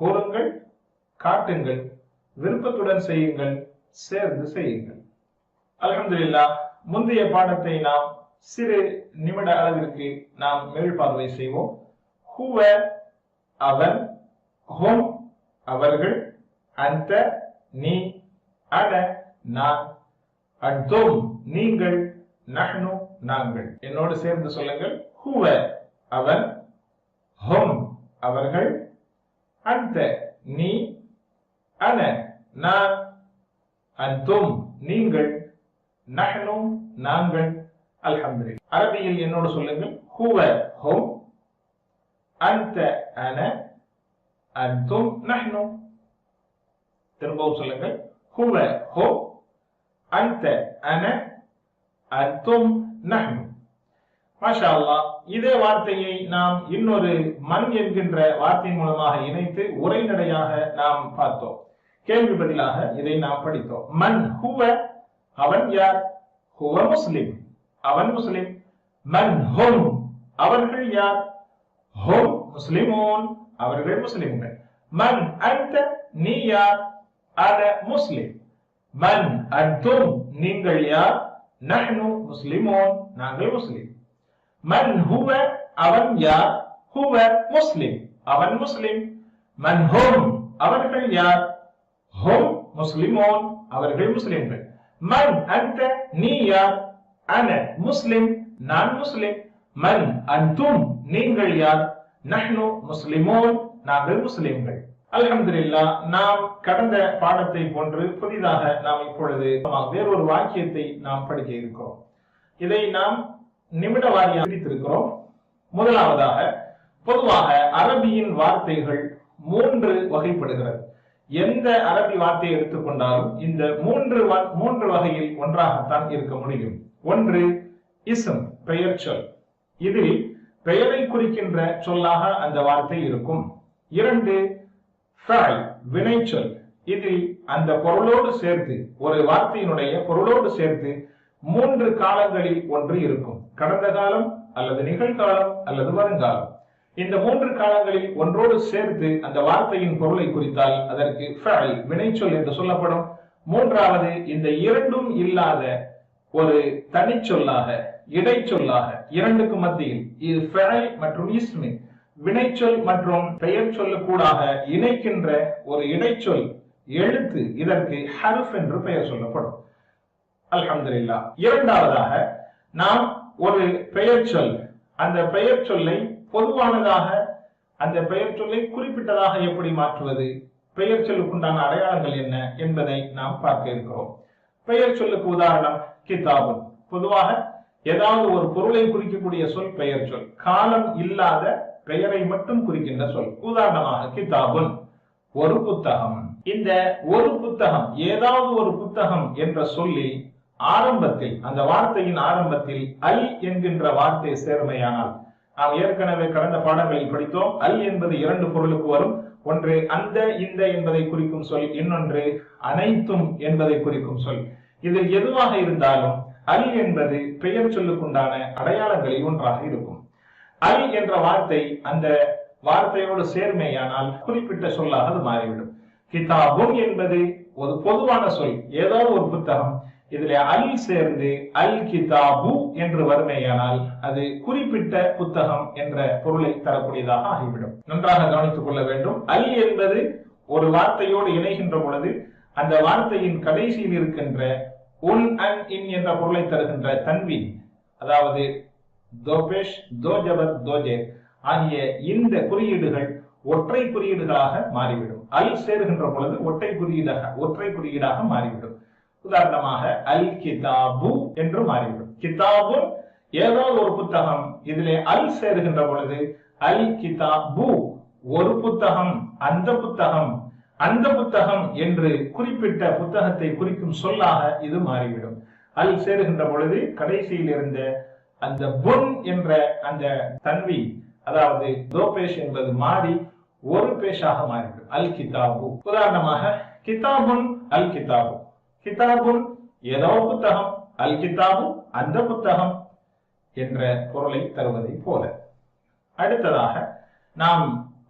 A: கூறுங்கள், காட்டுங்கள், விருப்பத்துடன் செய்யுங்கள், சேர்ந்து செய்யுங்கள். அல்ஹம்துலில்லாஹ், முந்தைய பாடத்தை நாம் சிறு நிமிட அளவிற்கு நாம் மேல்பார்வை செய்வோம். ஹுவ அவன், ஹும் அவர்கள், அந்த நீ, அன நான், அன்தும் நீங்கள், நஹ்னு நாங்கள். என்னோடு சேர்ந்து சொல்லுங்கள். ஹுவ அவன், ஹும் அவர்கள், அந்த நீ, அன நான், அன்தும் நீங்கள், நஹ்னு நாங்கள். அல்ஹம்துலில்லாஹ். அரபியில் என்னோடு சொல்லுங்கள். ஹுவ ஹும், அந்த அன, அன்தும் நஹ்னு. திரும்பவும் சொல்லுங்கள். ஹுவ ஹும், அந்த அன, அன்தும் நஹ்னு. மாஷா அல்லாஹ். இதே வார்த்தையை நாம் இன்னொரு மன் என்கின்ற வார்த்தையின் மூலமாக இணைத்து உரைநடையாக நாம் பார்த்தோம். கேள்வி பதிலாக இதை நாம் படித்தோம். மன் ஹுவ அவன் யார்? ஹுவ முஸ்லிம் அவன் முஸ்லிம். மன் ஹும் அவர்கள் யார்? ஹும் முஸ்லிமூன் அவர்கள் முஸ்லிம்கள். மன் அன்த நீ யார்? அன முஸ்லிம். மன் அன்தும் நீங்கள் யார்? நஹ்னு முஸ்லிமூன் நாங்கள் முஸ்லிம். மன் ஹுவ அவன் யார்? ஹுவ முஸ்லிம் அவன் முஸ்லிம். மன் ஹும் அவர்கள் யார்? ஹும் முஸ்லிமூன் அவர்கள் முஸ்லிம்கள். மன் அன்த நீ யார்? அன முஸ்லிம் நான் முஸ்லிம். மன் அன்தும் நீங்கள் யார்? நஹ்னு முஸ்லிமூன் நாங்கள் முஸ்லிம்கள். அல்ஹம்துலில்லாஹ். நாம் கடந்த பாடத்தை போன்று புதிதாக நாம் இப்பொழுது வேறொரு வாக்கியத்தை நாம் படிக்க இருக்கிறோம். இதை நாம் நிமிட வாரியாக பிரித்திருக்கிறோம். முதலாவதாக, பொதுவாக அரபியின் வார்த்தைகள் 3 வகைப்படுகிறது. எந்த அரபி வார்த்தையை எடுத்துக்கொண்டாலும் இந்த மூன்று வகையில் ஒன்றாகத்தான் இருக்க முடியும். ஒன்று இஸ்ம் பெயர் சொல். இதில் பெயரை குறிக்கின்ற சொல்லாக அந்த வார்த்தை இருக்கும். 2 ஃபஅல் வினைச்சொல். இதில் அந்த பொருளோடு சேர்த்து ஒரு வார்த்தையினுடைய பொருளோடு சேர்த்து 3 காலங்களில் ஒன்று இருக்கும். கடந்த காலம் அல்லது நிகழ்காலம் அல்லது வருங்காலம். இந்த 3 காலங்களில் ஒன்றோடு சேர்த்து அந்த வார்த்தையின் பொருளை குறித்தால் அதற்கு ஃபஅல் வினைச்சொல் என்று சொல்லப்படும். மூன்றாவது, இந்த இரண்டும் இல்லாத ஒரு தனிச்சொல்லாக, இடைச்சொல்லாக, இரண்டுக்கு மத்தியில் இது ஃபஅல் மற்றும் இஸ்மி, வினைச்சொல் மற்றும் பெயர் சொல்லுக்கூடாக இணைக்கின்ற ஒரு இடைச்சொல் எழுத்து, இதற்கு ஹர்ஃப் என்று பெயர் சொல்லப்படும். அல்ஹம்துலில்லாஹ். இரண்டாவதாக, நாம் ஒரு பெயர் சொல், அந்த பெயர் சொல்லை பொதுவானதாக, அந்த பெயர் சொல்லை குறிப்பிட்டதாக எப்படி மாற்றுவது, பெயர் சொல்லுக்குண்டான அடையாளங்கள் என்ன என்பதை நாம் பார்க்க இருக்கிறோம். பெயர் சொல்லுக்கு உதாரணம் கிதாபுன். பொதுவாக ஏதாவது ஒரு பொருளை குறிக்கக்கூடிய சொல் பெயர் சொல். காலம் இல்லாத பெயரை மட்டும் குறிக்கின்ற சொல். உதாரணமாக கிதாபுன் ஒரு புத்தகம். இந்த ஒரு புத்தகம், ஏதாவது ஒரு புத்தகம் என்ற சொல்லில் ஆரம்பத்தில், அந்த வார்த்தையின் ஆரம்பத்தில் அல் என்கின்ற வார்த்தை சேர்மையானால், நாம் ஏற்கனவே கடந்த பாடங்களில் படித்தோம், அல் என்பது 2 பொருளுக்கு வரும். ஒன்று அந்த இந்த என்பதை குறிக்கும் சொல், இன்னொன்று அனைத்தும் என்பதை குறிக்கும் சொல். இதில் எதுவாக இருந்தாலும் அல் என்பது பெயர் சொல்லுக்குண்டான அடையாளங்களில் ஒன்றாக இருக்கும். அல் என்ற வார்த்தை அந்த வார்த்தையோடு சேர்மையானால் குறிப்பிட்ட சொல்லாக அது மாறிவிடும். கிதாபுன் என்பது ஒரு பொதுவான சொல், ஏதாவது ஒரு புத்தகம், இதிலே அல் சேர்ந்து அல் கிதாபு என்று வறுமையானால் அது குறிப்பிட்ட புத்தகம் என்ற பொருளை தரக்கூடியதாக ஆகிவிடும். நன்றாக கவனித்துக் கொள்ள வேண்டும். அல் என்பது ஒரு வார்த்தையோடு இணைகின்ற பொழுது அந்த வார்த்தையின் கடைசியில் இருக்கின்ற உன் அன் இன் என்ற பொருளை தருகின்ற தன்வீன், அதாவது தோபேஷ், தோஜபர், தோஜே ஆகிய இந்த குறியீடுகள் ஒற்றை குறியீடுகளாக மாறிவிடும். அல் சேருகின்ற பொழுது ஒற்றை குறியீடாக மாறிவிடும். உதாரணமாக அல் கிதாபு என்று மாறிவிடும். கிதாபு ஏதாவது ஒரு புத்தகம், இதிலே அல் சேருகின்ற பொழுது அல் கிதாபு ஒரு புத்தகம், அந்த புத்தகம், அந்த புத்தகம் என்று குறிப்பிட்ட புத்தகத்தை குறிக்கும் சொல்லாக இது மாறிவிடும். அல் சேருகின்ற பொழுது கடைசியில் இருந்த அந்த புன் என்ற அந்த தன்வி, அதாவது தோபேஷ் என்பது மாறி ஒரு பேஷாக மாறிவிடும். அல் கிதாபு. உதாரணமாக கிதாபுன் அல் கிதாபு, கிதாபுன் ஏதோ புத்தகம், அல் கிதாபு அந்த புத்தகம் என்ற பொருளை தருவதை போல. அடுத்ததாக நாம்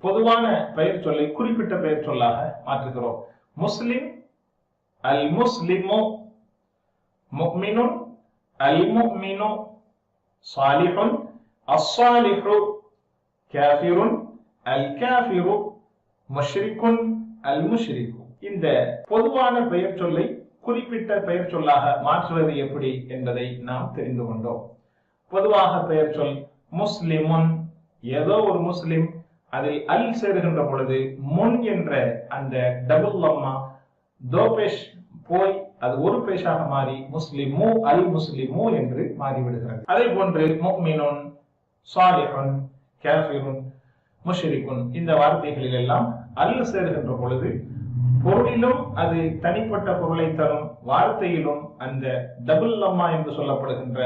A: பொதுவான பெயர் சொல்லை குறிப்பிட்ட பெயர் சொல்லாக மாற்றுகிறோம். முஸ்லிம் அல் முஸ்லிமு, முஃமினுன் அல் முஃமினு, சாலிஹுன் அஸ்ஸாலிஹு, காஃபிருன் அல் காஃபிரு, முஷ்ரிக்குன் அல் முஷ்ரிக்கு. இந்த பொதுவான பெயர் சொல்லை குறிப்பிட்ட பெயர் சொல்லாக மாற்றுவது எப்படி என்பதை நாம் தெரிந்து கொண்டோம். பொதுவாக பெயர் சொல் முஸ்லிமுன் ஏதோ ஒரு முஸ்லிம், அதில் அல் சேருகின்ற பொழுது முன் என்ற அந்த டபுள் லம்மா தோபேஷ் போய் அது ஒரு பேஷாக மாறி முஸ்லிமு அல் முஸ்லிமு என்று மாறிவிடுகிறது. அதே போன்று முஃமினுன், சாலிஹுன், காஃபிருன், முஷ்ரிக்குன் இந்த வார்த்தைகளில் எல்லாம் அல் சேருகின்ற பொழுது பொருளிலும் அது தனிப்பட்ட பொருளை தரும், வார்த்தையிலும் அந்த டபுள் லம்மா என்று சொல்லப்படுகின்ற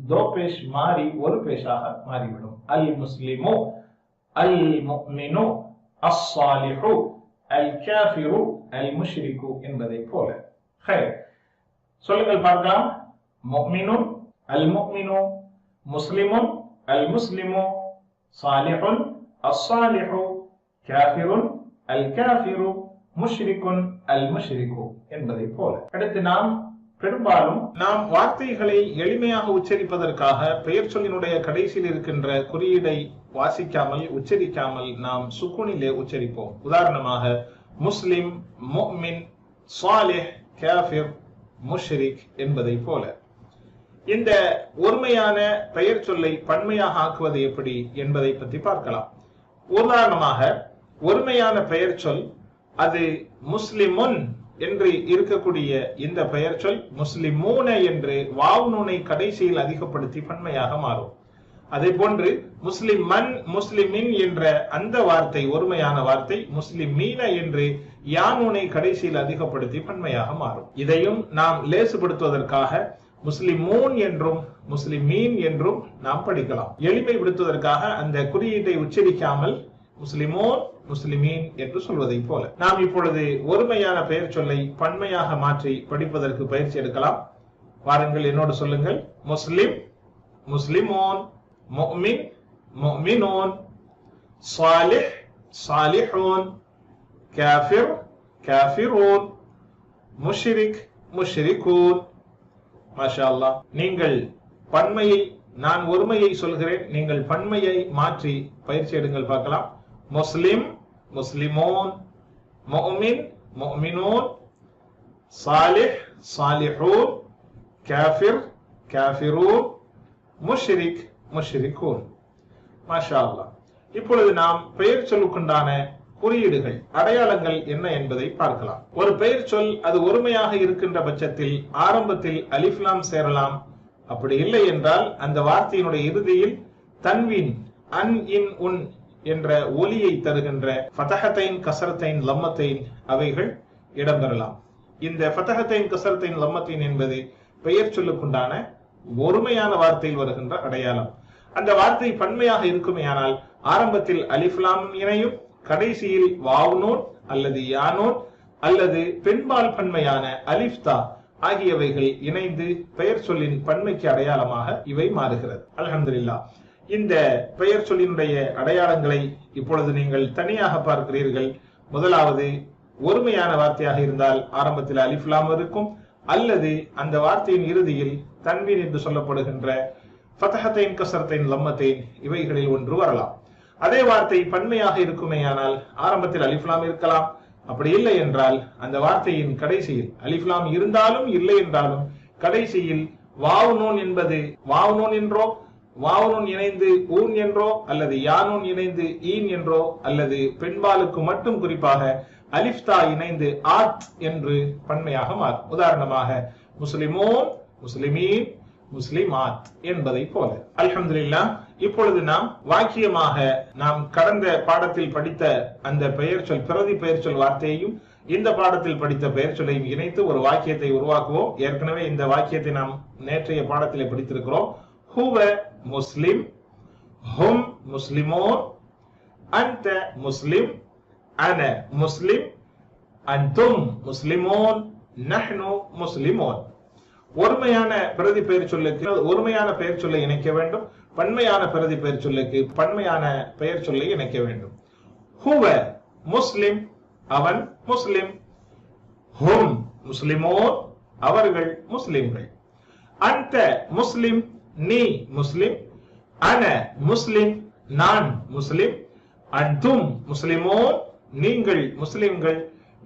A: தோபேஷ் மாறி ஒரு பேஷாக மாறிவிடும். அல் முஸ்லிமு அல் முஃமினு அஸ்ஸாலிஹு அல் காஃபிரு அல் முஷ்ரிக்கு என்பதை போல. சொல்லுங்கள் பார்க்கலாம். முஃமினுன் அல் முஃமினு, முஸ்லிமுன் அல் முஸ்லிமு, சாலிஹுன் அஸ்ஸாலிஹு, காஃபிருன் அல் காஃபிரு, முஷ்ரிக்குன் அல் முஷ்ரிக்கு என்பதை போல. அடுத்து நாம் பெரும்பாலும் வார்த்தைகளை எளிமையாக உச்சரிப்பதற்காக பெயர் சொல்லினுடைய கடைசியில் இருக்கின்ற குறியீடை வாசிக்காமல் உச்சரிக்காமல் நாம் சுக்குனிலே உச்சரிப்போம். உதாரணமாக முஸ்லிம், முஃமின், சாலிஹ், காஃபிர், முஷ்ரிக் என்பதை போல. இந்த ஒருமையான பெயர் சொல்லை பன்மையாக ஆக்குவது எப்படி என்பதை பற்றி பார்க்கலாம். உதாரணமாக ஒருமையான பெயர் சொல் அது முஸ்லிமுன் என்று இருக்கக்கூடிய இந்த பெயர் சொல் முஸ்லிமூன என்று வாவ் நூனை கடைசியில் அதிகப்படுத்தி பன்மையாக மாறும். அதே போன்று முஸ்லிமன், முஸ்லிமின் என்ற அந்த வார்த்தை ஒருமையான வார்த்தை முஸ்லிமீன என்று யானூனை கடைசியில் அதிகப்படுத்தி பன்மையாக மாறும். இதையும் நாம் லேசுபடுத்துவதற்காக முஸ்லிமூன் என்றும் முஸ்லிமீன் என்றும் நாம் படிக்கலாம். எளிமைப்படுத்துவதற்காக அந்த குறியீட்டை உச்சரிக்காமல் முஸ்லிமோன், முஸ்லிமீன் என்று சொல்வதை போல. நாம் இப்பொழுது ஒருமையான பெயர் சொல்லை பன்மையாக மாற்றி படிப்பதற்கு பயிற்சி எடுக்கலாம். வாருங்கள், என்னோடு சொல்லுங்கள். முஸ்லிம், முஸ்லிமோன், முஃமின், முஃமினூன், சாலிஹ், சாலிஹூன், காஃபிர், காஃபிரூன், முஷ்ரிக், முஷ்ரிகூன். மாஷா அல்லாஹ். நீங்கள் பன்மையை, நான் ஒருமையை சொல்கிறேன், நீங்கள் பன்மையை மாற்றி பயிற்சி எடுங்கள் பார்க்கலாம். முஸ்லிம், முஸ்லிமோன், முஃமின், முஃமினூன், சாலிஹ், சாலிஹூன், காஃபிர், காஃபிரூன், முஷ்ரிக், முஷ்ரிகூன். மாஷா அல்லாஹ். இப்பொழுது நாம் பெயர் சொல்லுக்குண்டான குறியீடுகள், அடையாளங்கள் என்ன என்பதை பார்க்கலாம். ஒரு பெயர் சொல் அது ஒருமையாக இருக்கின்ற பட்சத்தில் ஆரம்பத்தில் அலிஃப் லாம் சேரலாம். அப்படி இல்லை என்றால் அந்த வார்த்தையினுடைய இறுதியில் தன்வீன், அன், இன், உன் என்ற ஒலியை தருகின்ற ஃபதஹத்தைன், கஸரத்தைன், லம்மத்தைன் அவைகள் இடம்பெறலாம். இந்த ஃபதஹத்தைன், கஸரத்தைன், லம்மத்தைன் என்பது பெயர் சொல்லுக்குண்டான ஒருமையான வார்த்தையில் வருகின்ற அடையாளம். அந்த வார்த்தை பன்மையாக இருக்குமேயானால் ஆரம்பத்தில் அலிஃப் லாம் இணையும், கடைசியில் வாவ் நூன் அல்லது யானூன் அல்லது பெண்பால் பன்மையான அலிஃப் தா ஆகியவைகள் இணைந்து பெயர் சொல்லின் பன்மைக்கு அடையாளமாக இவை மாறுகிறது. அல்ஹம்துலில்லாஹ். இந்த பெயர் சொல்லினுடைய அடையாளங்களை இப்பொழுது நீங்கள் தனியாக பார்க்கிறீர்கள். முதலாவது, ஒருமையான வார்த்தையாக இருந்தால் ஆரம்பத்தில் அலிஃப் லாம் இருக்கும், அல்லது அந்த வார்த்தையின் இறுதியில் தன்வீன் என்று சொல்லப்படுகின்ற ஃபதஹத்தைன், கஸரத்தைன், லம்மத்தைன் இவைகளில் ஒன்று வரலாம். அதே வார்த்தை பன்மையாக இருக்குமேயானால் ஆரம்பத்தில் அலிஃப் லாம் இருக்கலாம். அப்படி இல்லை என்றால் அந்த வார்த்தையின் கடைசியில் அலிஃப் லாம் இருந்தாலும் இல்லை என்றாலும் கடைசியில் வாவ் நூன் என்பது வாவ் நூன் என்றோ, வாவ் நூன் இணைந்து ஊன் என்றோ, அல்லது யானூன் இணைந்து ஈன் என்றோ, அல்லது பெண்பாலுக்கு மட்டும் குறிப்பாக அலிஃப் தா இணைந்து ஆத் என்று பன்மையாக மாறும். உதாரணமாக முஸ்லிமோன், முஸ்லிமீன், முஸ்லிமாத் என்பதை போல. அல்ஹம்துலில்லாஹ். இப்பொழுது நாம் வாக்கியமாக நாம் கடந்த பாடத்தில் படித்த அந்த பெயர் சொல், பிரதி பெயர் சொல் வார்த்தையையும் இந்த பாடத்தில் படித்த பெயர் சொல்லையும் இணைத்து ஒரு வாக்கியத்தை உருவாக்குவோம். ஏற்கனவே இந்த வாக்கியத்தை நாம் நேற்றைய பாடத்திலே படித்திருக்கிறோம். ஹுவ முஸ்லிம், ஹும் முஸ்லிமோன், அன்த முஸ்லிம், அன முஸ்லிம், அன்தும் முஸ்லிமோன், நஹ்னு முஸ்லிமோன். ஒருமையான பிரதி பெயர் சொல்லுக்கு ஒருமையான பெயர் சொல்லை இணைக்க வேண்டும். பன்மையான பிரதி பெயர் சொல்லுக்கு பன்மையான பெயர் சொல்லை இணைக்க வேண்டும். ஹுவ முஸ்லிம், அவன் முஸ்லிம். ஹும் முஸ்லிமோன், அவர்கள் முஸ்லிம்கள். அன்த முஸ்லிம், நீ முஸ்லிம். அன முஸ்லிம், நான் முஸ்லிம். அன்தும் முஸ்லிமோன், நீங்கள் முஸ்லிம்கள்.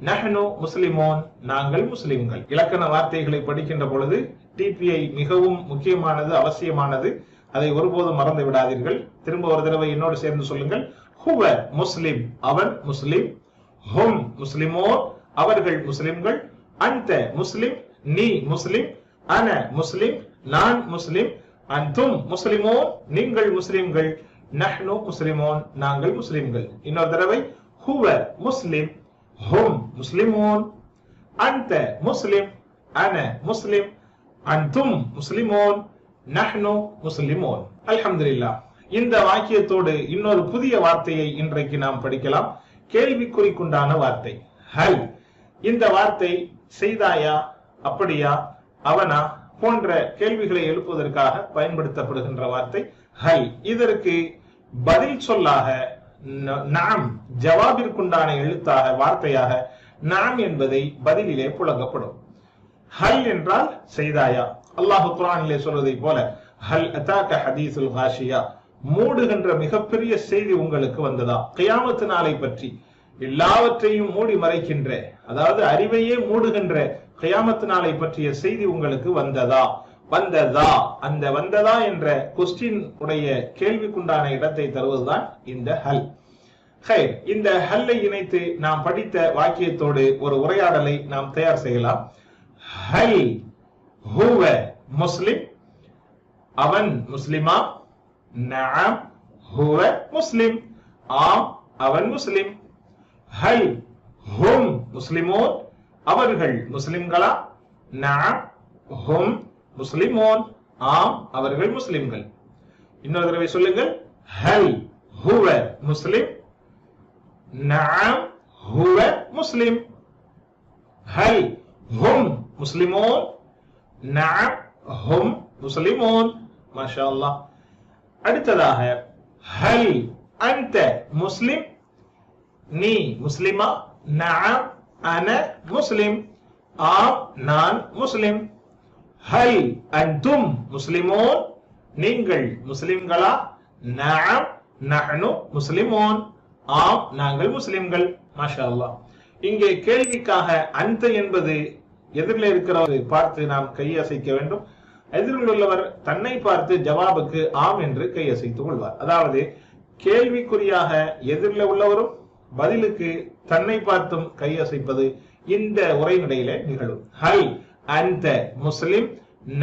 A: நஹ்னு முஸ்லிமோன், நாங்கள் முஸ்லிம்கள். இலக்கண வார்த்தைகளை படிக்கின்ற பொழுது டிபிஐ மிகவும் முக்கியமானது, அவசியமானது. அதை ஒருபோதும் மறந்து விடாதீர்கள். திரும்ப ஒரு தடவை என்னோடு சேர்ந்து சொல்லுங்கள். ஹுவ முஸ்லிம், அவன் முஸ்லிம். ஹும் முஸ்லிமோன், அவர்கள் முஸ்லிம்கள். அன்த முஸ்லிம், நீ முஸ்லிம். அன முஸ்லிம், நான் முஸ்லிம். அன்தும் முஸ்லிமோன், நீங்கள் முஸ்லிம்கள். நஹ்னு முஸ்லிமோன், நாங்கள் முஸ்லிம்கள். இன்னொரு தடவை. ஹுவ முஸ்லிம், ஹும் முஸ்லிமோன். அன்த முஸ்லிம், அன முஸ்லிம். அன்தும் முஸ்லிமோன், நஹ்னு முஸ்லிமோன். அல்ஹம்துலில்லாஹ். இந்த வாக்கியத்தோடு இன்னொரு புதிய வார்த்தையை இன்றைக்கு நாம் படிக்கலாம். கேள்விக்குறிக்குண்டான வார்த்தை ஹல். இந்த வார்த்தை செய்தாயா, அப்படியா, அவனா போன்ற கேள்விகளை எழுப்புவதற்காக பயன்படுத்தப்படுகின்ற வார்த்தை ஹல். இதற்கு பதில் சொல்லாக நாம், ஜவாபிற்குண்டான எழுத்தாக, வார்த்தையாக நாம் என்பதை பதிலிலே புழங்கப்படும். ஹல் என்றால் செய்தாயா. அல்லாஹ் குர்ஆனிலே சொல்வதை போல ஹல் அதாக ஹதீஸுல் காஷியா, மூடுகின்ற மிகப்பெரிய செய்தி உங்களுக்கு வந்ததா? கியாமத் நாளை பற்றி எல்லாவற்றையும் மூடி மறைக்கின்ற, அதாவது அறிவையே மூடுகின்ற கியாமத் நாளை பற்றிய செய்தி உங்களுக்கு வந்ததா? வந்ததா, அந்த வந்ததா என்ற கொஸ்டின் உடைய கேள்விக்குண்டான இடத்தை தருவதுதான் இந்த ஹல். இந்த ஹல்லை இணைத்து நாம் படித்த வாக்கியத்தோடு ஒரு உரையாடலை நாம் தயார் செய்யலாம். ஹல் ஹுவ முஸ்லிம், அவன் முஸ்லிமா? நஅம் ஹுவ முஸ்லிம், ஆம் அவன் முஸ்லிம். ஹல் ஹும் முஸ்லிமோன், அவர்கள் முஸ்லிம்களா? நஅம் ஹும் முஸ்லிமோன், ஆம் அவர்கள் முஸ்லிம்கள். இன்னொரு தடவை சொல்லுங்கள். ஹல் ஹுவ முஸ்லிம், நஅம் ஹுவ முஸ்லிம். ஹல் ஹும் முஸ்லிமோன், நஅம் ஹும் முஸ்லிமோன். மாஷா அல்லாஹ். அடுத்ததாக ஹல் அன்த முஸ்லிம், நீ முஸ்லிமா? நஅம் அன முஸ்லிம், ஆம் நான் முஸ்லிம். ஹல் அன்தும் முஸ்லிமோன், நீங்கள் முஸ்லிம்களா? நஅம் நஹ்னு முஸ்லிமோன், ஆம் நாங்கள் முஸ்லிம்கள். மாஷா அல்லாஹ். இங்கே கேள்விக்காக அந்த என்பது எதிரில் இருக்கிறவரை பார்த்து நாம் கையசைக்க வேண்டும். எதிரில் உள்ளவர் தன்னை பார்த்து ஜவாபுக்கு ஆம் என்று கையசைத்துக் கொள்வார். அதாவது கேள்விக்குறியாக எதிரில் உள்ளவரும் பதிலுக்கு தன்னை பார்த்தும் கையசைப்பது இந்த உரைநடையிலே நிகழும். ஹல் அந்த முஸ்லிம்,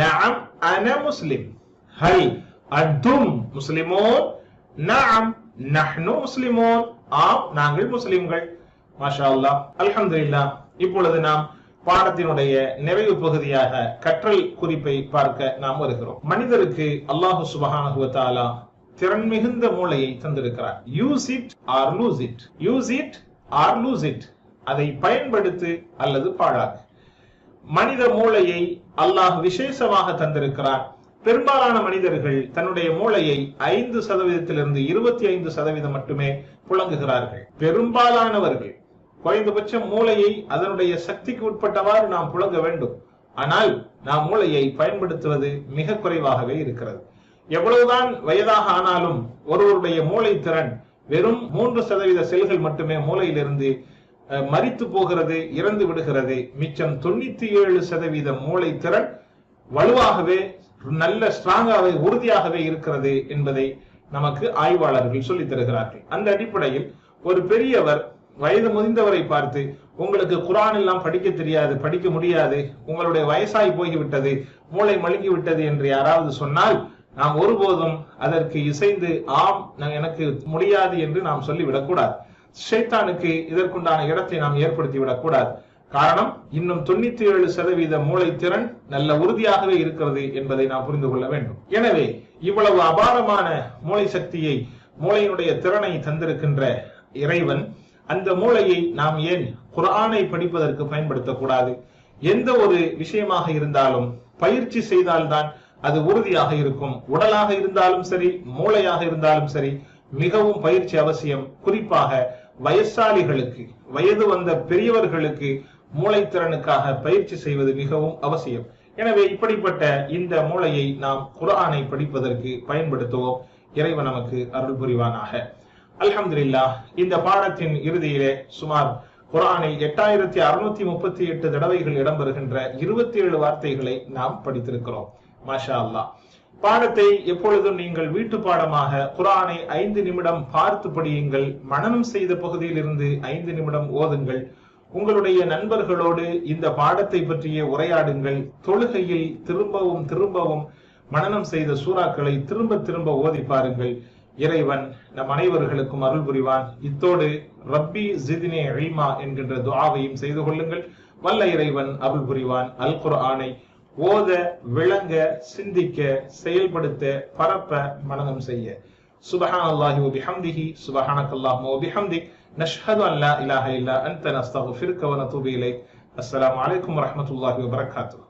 A: நஅம் அன முஸ்லிம். ஹல் அன்தும் முஸ்லிமோன், நஅம் நஹ்னு முஸ்லிமோன், ஆம் நாங்கள் முஸ்லிம்கள். மாஷா அல்லாஹ். அல்ஹம்துலில்லாஹ். இப்பொழுது நாம் பாடத்தினுடைய நிறைவு பகுதியாக கற்றல் குறிப்பை பார்க்க நாம் வருகிறோம். மனிதருக்கு அல்லாஹு சுப்ஹானஹு வ தஆலா திறன் மிகுந்த மூளையை தந்திருக்கிறார். Use it or loose it, use it or loose it. அதை பயன்படுத்து அல்லது பாழாக்கு. மனித மூளையை அல்லாஹ் விசேஷமாக தந்திருக்கிறார். பெரும்பாலான மனிதர்கள் தன்னுடைய மூளையை 5% 25% மட்டுமே புழங்குகிறார்கள். பெரும்பாலானவர்கள். குறைந்தபட்சம் மூளையை அதனுடைய சக்திக்கு உட்பட்டவாறு நாம் புழங்க வேண்டும். ஆனால் நாம் மூளையை பயன்படுத்துவது மிக குறைவாகவே இருக்கிறது. எவ்வளவுதான் வயதாக ஆனாலும் ஒருவருடைய மூளை திறன் வெறும் 3% செல்கள் மட்டுமே மூளையிலிருந்து மரித்து போகிறது, இறந்து விடுகிறது. மிச்சம் 97% மூளை திறன் வலுவாகவே, நல்ல ஸ்ட்ராங்காகவே, உறுதியாகவே இருக்கிறது என்பதை நமக்கு ஆய்வாளர்கள் சொல்லித் தருகிறார்கள். அந்த அடிப்படையில் ஒரு பெரியவர் வயது முதிர்ந்தவரை பார்த்து உங்களுக்கு குர்ஆன் எல்லாம் படிக்க தெரியாது, படிக்க முடியாது, உங்களுடைய வயசாய் போய்விட்டது, மூளை மழுங்கி விட்டது என்று யாராவது சொன்னால் நாம் ஒருபோதும் அதற்கு இசைந்து ஆம் எனக்கு முடியாது என்று நாம் சொல்லிவிடக்கூடாது. ஷைத்தானுக்கு இதற்குண்டான இடத்தை நாம் ஏற்படுத்தி விடக்கூடாது. காரணம், இன்னும் 97% மூளை திறன் நல்ல உறுதியாகவே இருக்கிறது என்பதை நாம் புரிந்து கொள்ள வேண்டும். எனவே இவ்வளவு அபாரமான மூளை சக்தியை, மூளையினுடைய திறனை தந்திருக்கின்ற இறைவன் அந்த மூளையை நாம் ஏன் குர்ஆனை படிப்பதற்கு பயன்படுத்தக்கூடாது? எந்த ஒரு விஷயமாக இருந்தாலும் பயிற்சி செய்தால்தான் அது உறுதியாக இருக்கும். உடலாக இருந்தாலும் சரி, மூளையாக இருந்தாலும் சரி, மிகவும் பயிற்சி அவசியம். குறிப்பாக வயசாளிகளுக்கு, வயது வந்த பெரியவர்களுக்கு மூளைத்திறனுக்காக பயிற்சி செய்வது மிகவும் அவசியம். எனவே இப்படிப்பட்ட இந்த மூளையை நாம் குர்ஆனை படிப்பதற்கு பயன்படுத்துவோம். இறைவன் நமக்கு அருள் புரிவானாக. அல்ஹம்துலில்லாஹ். இந்த பாடத்தின் இறுதியிலே சுமார் குர்ஆனில் 8638 தடவைகள் இடம்பெறுகின்ற 27 வார்த்தைகளை நாம் படித்திருக்கிறோம். மாஷா அல்லாஹ். பாடத்தை எப்பொழுதும் நீங்கள் வீட்டு பாடமாக குர்ஆனை 5 நிமிடம் பார்த்து படியுங்கள். மனனம் செய்த பகுதியில் இருந்து 5 நிமிடம் ஓதுங்கள். உங்களுடைய நண்பர்களோடு இந்த பாடத்தை பற்றிய உரையாடுங்கள். தொழுகையில் திரும்பவும் திரும்பவும் மனனம் செய்த சூறாக்களை திரும்ப திரும்ப ஓதி பாருங்கள். இறைவன் நம் அனைவர்களுக்கும் அருள் புரிவான். இத்தோடு ரப்பி ஜித்னி இல்மா என்கின்ற துஆவையும் செய்து கொள்ளுங்கள். வல்ல இறைவன் அருள் புரிவான். அல் குர்ஆனை ஓத, விளங்க, சிந்திக்க, செயல்படுத்த, பரப்ப, மனனம் செய்ய. சுப்ஹானல்லாஹி வ பிஹம்திஹி, சுப்ஹானக்கல்லாஹும்ம வ பிஹம்திக், நஷ்ஹது அன் லா இலாஹா இல்லா அன்த, நஸ்தக்ஃபிருக வ நதூபு இலைக். அஸ்ஸலாமு அலைக்கும் வ ரஹ்மத்துல்லாஹி வ பரகாத்துஹு.